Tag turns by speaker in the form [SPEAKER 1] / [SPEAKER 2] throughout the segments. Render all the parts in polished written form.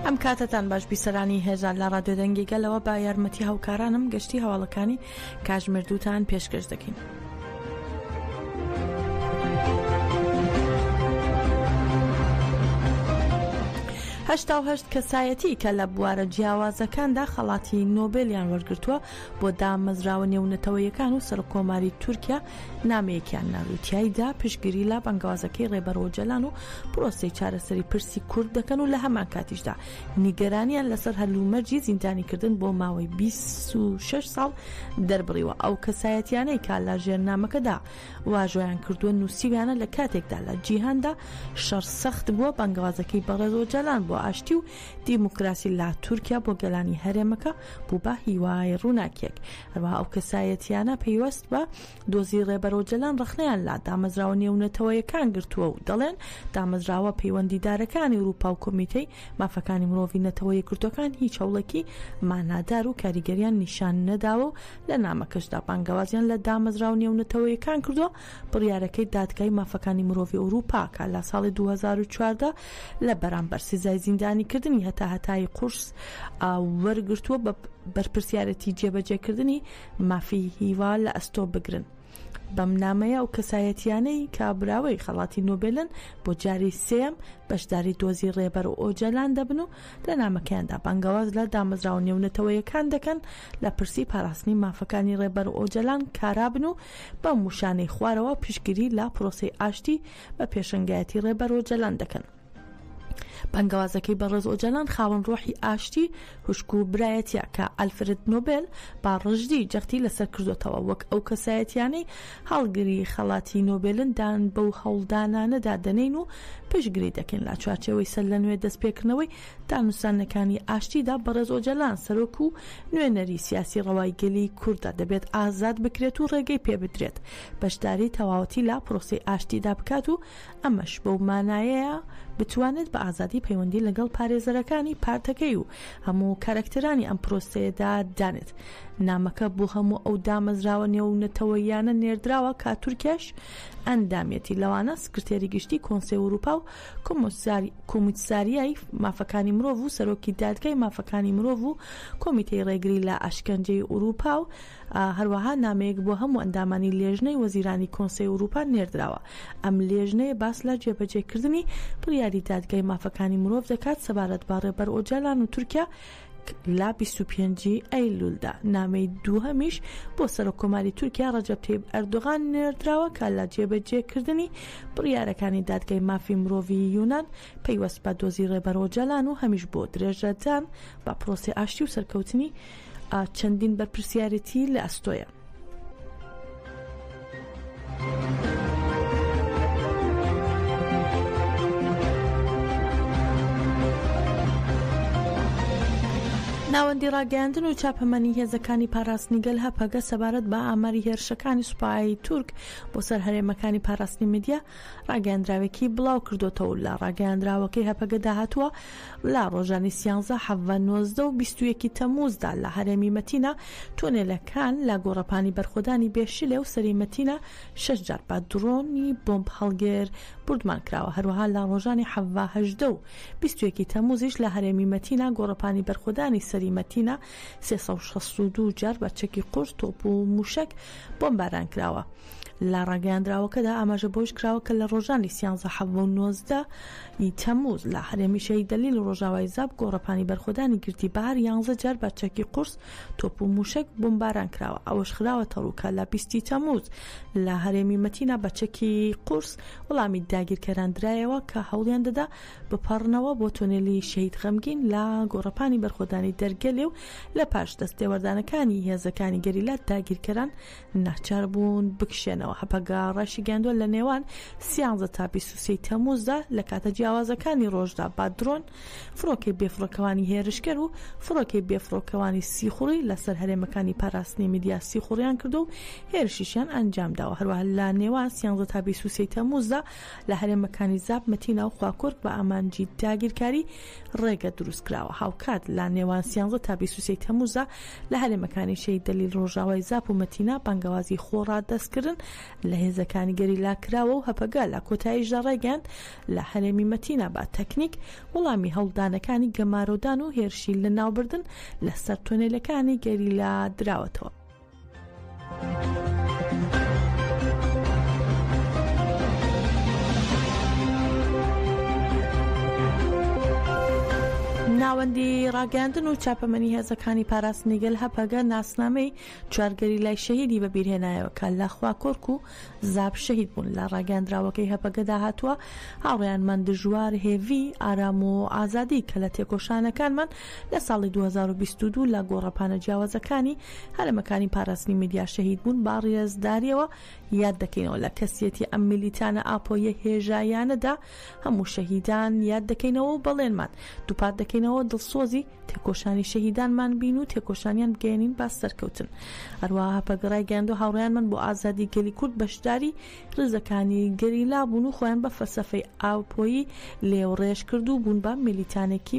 [SPEAKER 1] ئەم کاتتان باش بیسەرانی هێزان لە ڕادیۆ دەنگیگەلەوە با یارمەتی هاوکارانم گەشتی هەواڵەکانی کاتژمێردووتان پێشکەش دەکەین. هەشتا و هەشت کەسایەتی کە لە بوارە جیاوازەکاندا خەڵاتی نۆبێلیان وەرگرتووە بۆ دامەزراوە نێونەتەوەیەکان و سەرکۆماری تورکیا نامەیەکیان ناوتیایدا پشتگیری لە بەنگوازەکەی ڕێبەرەوە جەلان و پرۆسەی چارەسەری پرسی کورد دەکەن و لە هەمان کاتیشدا نیگەرانیان لەسەر هەلومەرجی زیندانیکردن بۆ ماوەی 26 ساڵ دەربڕیوە. ئەو کەسایەتیانەی کا لە ژێرنامەکەدا واژۆیان کردووە نووسیویانە لە کاتێکدا لە جیهاندا شەڕ سەخت بووە بەنگوازەکەی بەڕێزەوە جەلان بۆ ئاشتی و دیموکراسی لە تورکیا بۆ گەلانی هەرێمەکە بوو بە هیوای ڕووناکیەک. هەروەها ئەو کەسایەتیانە پەیوەست بە دۆزی ڕێبەرەوە جەلان ڕخنەیان لا دامەزراوە نێونەتەوەیەکان گرتووە و دەڵێن دامەزراوە پەیوەندیدارەکانی ئەوروپا و کۆمیتەی مافەکانی مرۆڤی نەتەوە یەکگرتوەکان هیچ هەوڵێکی مانادار و کاریگەریان نیشان نەداوە و لە نامەکەشدا بانگەوازیان لە دامەزراوە نێونەتەوەیەکان کردووە بڕیارەکەی دادگای مافەکانی مرۆڤی ئەوروپا کە لە ساڵی 2014 لە بەرامبەر سزای زیندانیکردنی هەتای قورس وەرگرتووە بە بەرپرسیارەتی جێبەجێکردنی مافی هیوا لە ئەستۆ بگرن. بەم نامەیە ئەو کەسایەتیانەی کابراوەی خەڵاتی نۆبێلن بۆ جاری سێم بەشداری دۆزی ڕێبەر و ئۆجەلان دەبن و لە نامەکەیاندا بانگەواز لە دامەزراوە نێونەتەوەیەکان دەکەن لە پرسی پاراستنی مافەکانی ڕێبەر و ئۆجەلان کارابن و بە موشانەی خوارەوە پشتگیری لە پرۆسەی ئاشتی بە پێشنگایەتی ڕێبەر و ئۆجەلان دەکەن. بەنگەوازەکەی بەڕێز ئۆجەلان خاوەن ڕۆحی ئاشتی خوشک و برایەتە کە ئەلفرد نۆبێل با ڕژدی جەختی لەسەر کردوتەوە وەک ئەو کەسایەتیانەی هەڵگری خەڵاتی نۆبێلن دان بەو هەوڵدانانەدا دەنین و پشتگیری دەکەن لە چوارچێوەی سەر لە نوێ دەستپێکردنەوەی دانووسانەکانی ئاشتیدا بەڕێز ئۆجەلان سەرۆک و نوێنەری سیاسی ڕەوایگەلی کوردە دەبێت ئازاد بکرێت و ڕێگەی پێ بدرێت بەشداری تەواوەتی لا پرۆسەی ئاشتیدا بکات و ئەمەش بەو مانایەیە بتوانێت بە ئازادی پەیوەندی لەگەڵ پارێزەرەکانی پارتەکەی و هەموو کارکتەرانی ئەم پرۆسەیەدا دانێت. نامەکە بۆ هەموو ئەو دامەزراوە نێونەتەوەیانە نێردراوە کە تورکیاش ئەندامێتی لەوانە سکرتێری گشتی کۆنسەی ئەوروپا و کۆمیساریای مافەکانی مرۆڤ و سەرۆکی دادگای مافەکانی مرۆڤ و کۆمیتەی ڕێگری لە ئاشکەنجەی ئەوروپا و هەروەها نامەیەک بۆ هەموو ئەندامانی لێژنەی وەزیرانی کۆنسەی ئەوروپا نێردراوە. ئەم لێژنەیە باس لە جێبەجێکردنی بڕیاری دادگای مافەکانی مرۆڤ دەکات سەبارەت بە ڕێبەر ئۆجەلان و تورکیا لا 25 ئەیلولدا. نامەی دووهەمیش بۆ سەرۆکۆماری تورکیا ڕەجەب تەیب ئەردۆغان نێردراوە کە لە جێبەجێکردنی بڕیارەکانی دادگای مافی مرۆڤی یونان پەیوەست بە دۆزی ڕێبەر ئۆجەلان و هەمیش بۆ درێژەدان بە پرۆسی ئاشتی و سەرکەوتنی چەندین بەرپرسیارەتی لە ئەستۆیە. ناوەندی ڕاگەیاندن و چاپەمەنی هێزەکانی پاراستنیگەل هەپەگە سەبارەت بە ئاماری هێرشەکانی سوپایی تورک بۆ سەر هەرێمەکانی پاراستنی میدیا ڕاگەیاندراوێکی بڵاو کردوتەوە لە ڕاگەیاندراوەکەی هەپەگەدا هاتووە لە ڕۆژانی 13 19 و 21 تەمووزدا لە هەرێمی مەتینە تۆنێلەکان لە گۆڕەپانی بەرخۆدانی بێشلێ و سەری مەتینە 6 جار بە درۆنی بۆمب هەڵگێر بردمان کراوە. هەروەها لە ڕۆژانی 18 و 21 تەمووزیش لە هەرێمی مەتینە گۆڕەپانی بەرخۆدانی سەری مەتینە 362 جار بە چەکی قورس تۆپ و موشک بۆمباران کراوە. لە ڕاگەیاندراوەکەدا ئاماژە بۆش کراوە کە لە ڕۆژانی 19 تەمووز لە هەرێمی شەهید دەلیل ڕۆژاوای زاب گۆڕەپانی بەرخۆدانی گرتی بەهار 11 جار بە چەکی قورس تۆپ و موشک بۆمباران کراوە. ئەوەش خراوە تەڕووکە لە 20 تەمووز لە هەرێمی مەتینە بە چەکی قورس وەڵامی داگیرکەران درایەوە کە هەوڵیان دەدا بپەڕنەوە بۆ تۆنێلی شەهید غەمگین لە گۆڕەپانی بەرخۆدانی دەرگەلێ و لە پاش دەستێوەردانەکانی هێزەکانی گەریلا داگیرکەران ناچار بوون بکشێنەوە. هەپەگا ڕەشی گەاندووە لە نێوان 13 تا 23 تەمووزدا لە کاتە جیاوازەکانی ڕۆژدا با درۆن فڕۆکەی بێفڕۆکەوانی هێرشکەر و فڕۆکەی بێفڕۆکەوانی سیخوڕی لەسەر هەرێمەکانی پاراستنی میدیا سیخوڕیان کردو و هێرشیشیان ئەنجامداوە. هەروەها لە نێوان 13 تا 23 تەمووزدا لە هەرێمەکانی زاب مەتینە و خواکورد بە ئامانجی داگیرکاری ڕێگە دروستکراوە. هاوکات لە نێوان 13 تا 23 تەمووزدا لە هەرێمەکانی شەهید دەلیل ڕۆژاوای زاب و مەتینە بانگەوازی خۆڕا دەستکردن لە هێزەکانی گەریلا کراوە و هەپەگە لە کۆتاییشدا ڕێگەاند لە هەرێمی مەتینە با تەکنیک وەڵامی هەوڵدانەکانی گەمارۆدان و هێرشی لە ناوبردن لەسەر تۆنێلەکانی گەریلا دراوەتەوە. ناوەندی ڕاگەاندن و چاپەمەنی هێزەکانی پاراستنیگەل هەپەگە ناسنامەی چوارگەری لای شەهیدی بەبیرهێنایەوە کە لە خواکۆرک و زاب شەهید بوون. لە ڕاگەاندراوەکەی هەپەگەدا هاتووە هاوڕێیانمان دژوار هێوی ئارام و ئازادی کە لە تێکۆشانەکانمان لە ساڵی 2022 لە گۆڕەپانە جیاوازەکانی هەرێمەکانی پاراستنی میدیا شەهید بوون با ڕێزداریەوە یاد دەکەینەوە. لە کەسیەتی ئەم میلیتانە ئاپۆیە هێژایانەدا هەموو شەهیدان یاد دەکەینەوە و بەڵێنمان دووپات دەکەینەوە دڵسۆزی تێکۆشانی شەهیدانمان بین و تێکۆشانیان بگەێنین با سەرکەوتن. هەروەها هەپەگەڕای گەاند و هاوڕێیانمان بۆ ئازادی گەلی کورد بەشداری ڕزەکانی گەریلا بوون و خۆیان بە فەلسەفەی ئاوپۆیی لێوڕێژ کرد و بوون بە میلیتانێکی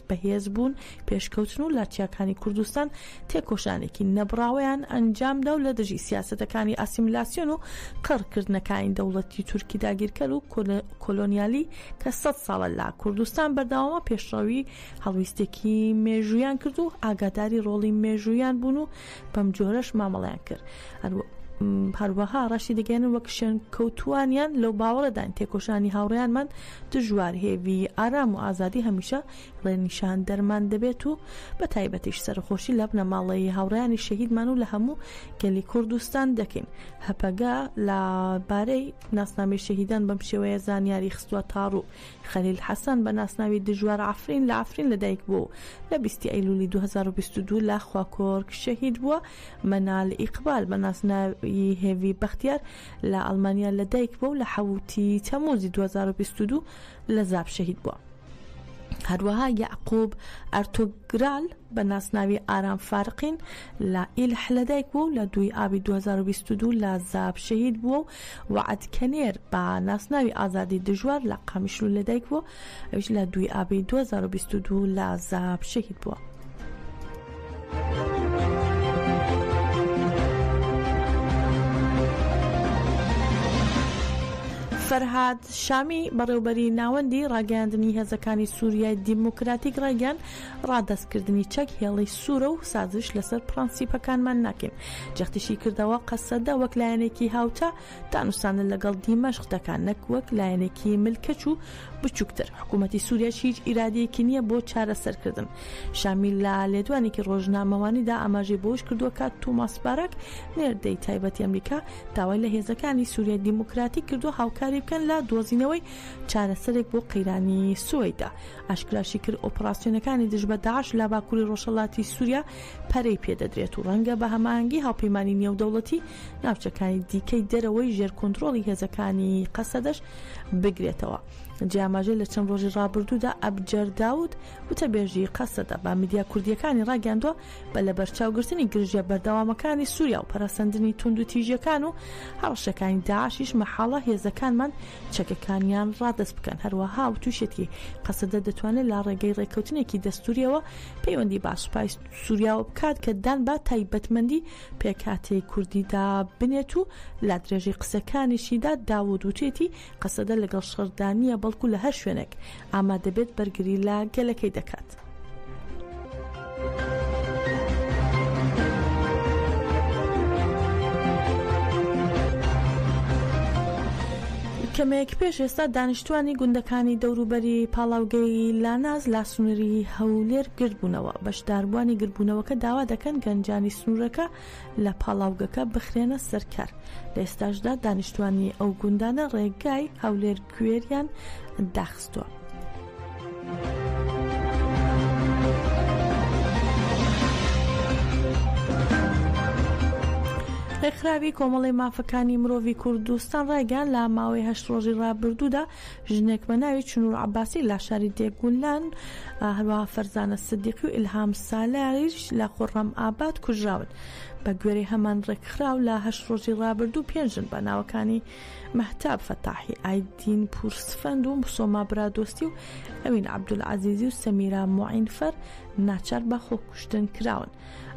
[SPEAKER 1] بەهێز بوون پێشکەوتن و لاچیاکانی کوردستان تێکۆشانێکی نەبراوەیان ئەنجامدا و لە دژی سیاسەتەکانی ئاسیمیلاسیۆن و قڕکردنەکانی دەوڵەتی تورکی داگیرکەر و کۆلۆنیالی کە 100 ساڵە لە کوردستان بەردەوامە پێشڕەوی هەڵویستێکی مێژوویان کرد و ئاگاداری ڕۆڵی مێژوویان بوون و بەم جۆرەش مامەڵیان کرد. هەروەها ڕەشی دەگەێنن وەک شوێن کەوتوانیان لەو باوەڕەدان تێکۆشانی هاوڕێیانمان دژوار هێوی ئارام و ئازادی هەمیشە ڕێنیشان دەرمان دەبێت و بە تایبەتیش سەرخۆشی لە بنەماڵەی هاوڕێیانی شەهیدمان و لە هەموو گەلی کوردستان دەکەین. هەپەگە لە بارەی ناسنامەی شەهیدان بەم شێوەیە زانیاری خستووە تاڕوو. خەلیل حەسەن بە ناسناوی دژوار عەفرین لە عەفرین لەدایک بوو لە 20 ئەیلولی 2022 لە خواکۆرک شەهید بووە. مەنال ئیقبال بە ناسناوی هێوی بەختیار لە ئەڵمانیا لەدایک بوو لە 7 تەموزی 2022 لە زاب شەهید بووە. هەروەها یعقوب ئەرتۆگرال بە ناسناوی ئارام فارقین لە ئیلح لەدایک بوو لە 2 ئابی 2022 لە زاب شەهید بووە و وعد کەنێر بە ناسناوی ئازادی دژوار لە قامیشلو لەدایک بووە ئەوش لە 2 ئابی 2022 لە زاب شەهید بووە. فەرهاد شامی بەڕێوبەری ناوەندی ڕاگەاندنی هێزەکانی سووریای دیموکراتیک ڕایگەاند ڕادەستکردنی چەک هێڵی سوورە و سازش لەسەر پرەنسیپەکانمان ناکەین. جەختیشی کردەوە قەسەدە وەک لایەنێکی هاوتا دانوستانە لەگەڵ دیمەشق دەکات نەک وەک لایەنێکی ملکەچ و بچووکتر. حکوومەتی سووریاش هیچ ئیرادەیەکی نییە بۆ چارەسەرکردن. شامی لە لێدوانێکی ڕۆژنامەوانیدا ئاماژەی بۆش کردووە کات توماس بارک نێردەی تایبەتی ئەمریکا داوای لە هێزەکانی سووریای دیموکراتیک کردو هاوکاری بکەن لە دۆزینەوەی چارەسەرێک بۆ قەیرانی سوێدا. ئاشکراشی کرد ئۆپراسیۆنەکانی دژ بە داعش لە باکووری ڕۆژهەڵاتی سووریا پەرەی پێدەدرێت و ڕەنگە بە هەماهەنگی هاوپەیمانی نێودەوڵەتی ناوچەکانی دیکەی دەرەوەی ژێر کۆنتڕۆڵی هێزەکانی قەسەدەش بگرێتەوە. جیاماژە لە چەند ڕۆژی ڕابردوودا ئەبجەر داود وتەبێژی قەسەدە بە میدیا کوردیەکانی ڕاگەاندووە بە لە بەرچاوگرتنی گرژە بەردەوامەکانی سووریا و پەرەسەندنی تونند و تیژەکان و هەڕەشەکانی داعشیش مەحاڵە هێزەکانمان چەکەکانیان ڕادەست بکەن. هەروەها و تووشێتی قەسەدە دەتوانێت لە ڕێگەی ڕێکەوتنێکی دەستوریەوە پەیوەندی با سوپای سووریاوە بکات کە دان با تایبەتمەندی پێکاتەی کوردیدا بنێت و لە درێژەی قسەکانیشیدا داود وتێتی قەسەدە لەگەڵ شەردانیە بەڵکو لە هەر شوێنێک ئامادەبێت بەرگری لە گەلەکەی دەکات. کەمێک پێش ئێستا دانیشتوانی گوندەکانی دەوروبەری پاڵاوگەی لاناز لا سنووری هەولێر گرتبوونەوە. بەشداربوانی گرتبوونەوەکە داوا دەکەن گەنجانی سنوورەکە لە پاڵاوگەکە بخرێنە سەرکار. لە ئێستاشدا دانیشتوانی ئەو گوندانە ڕێگای هەولێر گوێریان داخستووە. ڕێکخراوی کۆمەڵی مافەکانی مرۆڤی کوردستان ڕایگەاند لە ماوەی 8 ڕۆژی ڕابردوودا ژنێک بە ناوی چنوور عەباسی لە شاری دێگونلان هەروەها فەرزانە سدیقی و ئیلهام سالاریش لە خۆڕەم ئاباد کوژراون. بە گوێرەی هەمان ڕێکخراو لە 8 ڕۆژی ڕابردوو پێنجن بە ناوەکانی مەهتاب فەتاحی، ئایدین پورسفەند و سۆما برادۆستی و ئەوین عەبدولعەزیزی و سەمیرا موعینفەر ناچار بە خۆکوشتن کراون.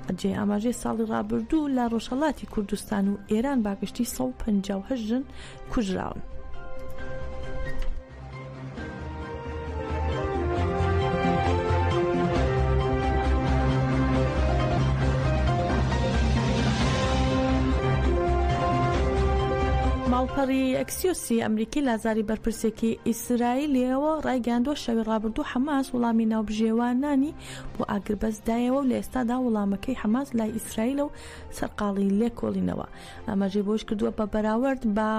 [SPEAKER 1] ئەجێ ئاماژەی ساڵی ڕابردوو لە ڕۆژهەڵاتی کوردستان و ئێران باگشتی 158 ژن کوژراون. ماڵپەڕی ئەکسیۆسی ئەمریکی لازاری بەرپرسێکی ئیسرائیلەوە ڕایگەاندووە شەوی ڕابردوو حەماس وەڵامی ناوبژێوانانی بۆ ئاگربەستدایەوە و لە ئێستادا وەڵامەکەی حەماس لای ئیسرائیلە و سەرقاڵی لێکۆڵینەوە. ئەمەژێ بۆش کردووە بە بەراورد بە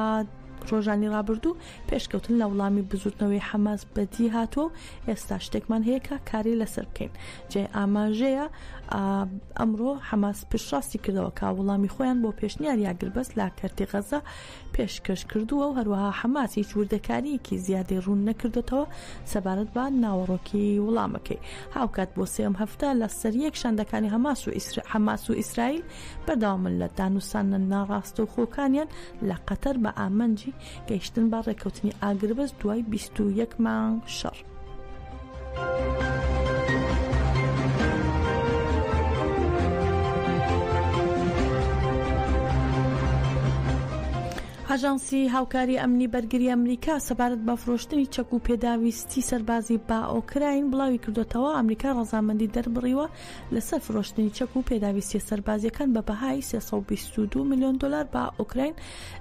[SPEAKER 1] ڕۆژانی ڕابردوو پێشکەوتن لە وڵامی بزوتنەوەی حەماس بەدی هاتووە و ئێستا شتێکمان هەیە کە کاری لەسەر بکەین. جێ ئاماژەیە ئەمڕۆ حەماس پشتڕاستی کردەوە کا وڵامی خۆیان بۆ پێشنیار یاگربەست لا کەرتی غەزە پێشکەش کردووە و هەروەها حەماس هیچ وردەکاریەکی زیادی ڕوون نەکردێتەوە سەبارەت بە ناوەڕۆکی وڵامەکەی. هاوکات بۆ سێم هەفتە لە سەریەک شاندەکانی حەماس و ئیسرائیل بەردەوامن لە دانووسانە ناڕاستە و خۆکانیان لە قەتەر بە ئامەنجی گەیشتن بە ڕێکەوتنی ئاگربەست دوای 21 مانگ شەڕ. ئاژانسی هاوکاری ئەمنی بەرگری ئەمریکا سەبارەت بە فرۆشتنی چەک و پێداویستی سەربازی با ئۆکراین بڵاوی کردوتەوە ئەمریکا ڕەزامەندی دەربڕیوە لەسەر فرۆشتنی چەک و پێداویستی سەربازیەکان بە بەهای 322 میلیۆن دلار با ئۆکراین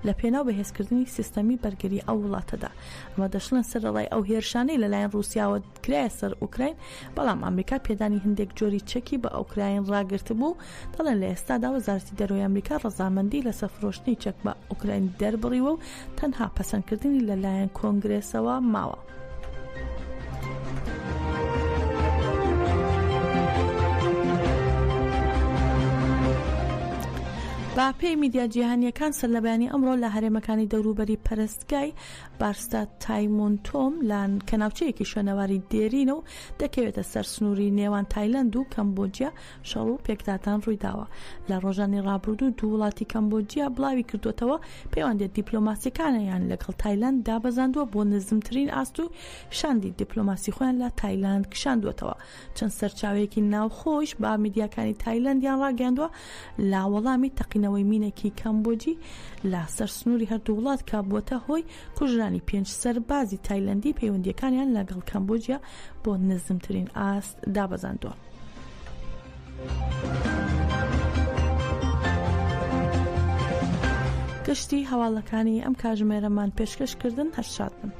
[SPEAKER 1] لە پێناو بەهێزکردنی سیستەمی بەرگری ئەو وڵاتەدا. ئەمە دەشڵن سەرڕای ئەو هێرشانەی لەلایەن رووسیاوە کرایە سەر ئوکراین، بەڵام ئەمریکا پێدانی هەندێک جۆری چەکی بە ئۆکراین ڕاگرت بوو. دەڵێن لە ئێستادا وەزارەتی دەرەوەی ئەمریکا ڕەزامەندی لەسەر فرۆشتنی چەک بە ئوکراین بڕیوە و تەنها پەسەندکردنی لەلایەن کۆنگرێسەوە ماوە. با پێی میدیا جیهانیەکان سەر لە بەیانی ئەمڕۆ لە هەرێمەکانی دەوروبەری پەرستگای بارستا تایمۆنتۆم لان کە ناوچەیەکی شوێنەواری دێرینە و دەکەوێتە سەر سنووری نێوان تایلەند و کەمبۆجیا شەڕ و پێکداتان ڕوویداوە. لە ڕۆژانی ڕابردوو دوو وڵاتی کەمبۆجیا بڵاوی کردوتەوە پەیوەندی دیپلۆماسیەکانیان لەگەڵ تایلەند دابەزاندووە بۆ نزمترین ئاست و شاندی دیپلۆماسی خۆیان لە تایلەند کشاندوێتەوە. چەند سەرچاوەیەکی ناوخۆش با میدیاکانی تایلەندیان ڕاگەاندووە لا وەڵامی تەقینەوەی مینێکی کەمبۆجی لە سەر سنووری هەردوو وڵات کا بووەتە هۆی کوژرانی 5 سەربازی تایلەندی پەیوەندیەکانیان لەگەڵ کەمبۆجیا بۆ نزمترین ئاست دابەزاندووە. گشتی هەواڵەکانی ئەم کاتژمێرەمان پێشکەشکردن هەر شاد بن.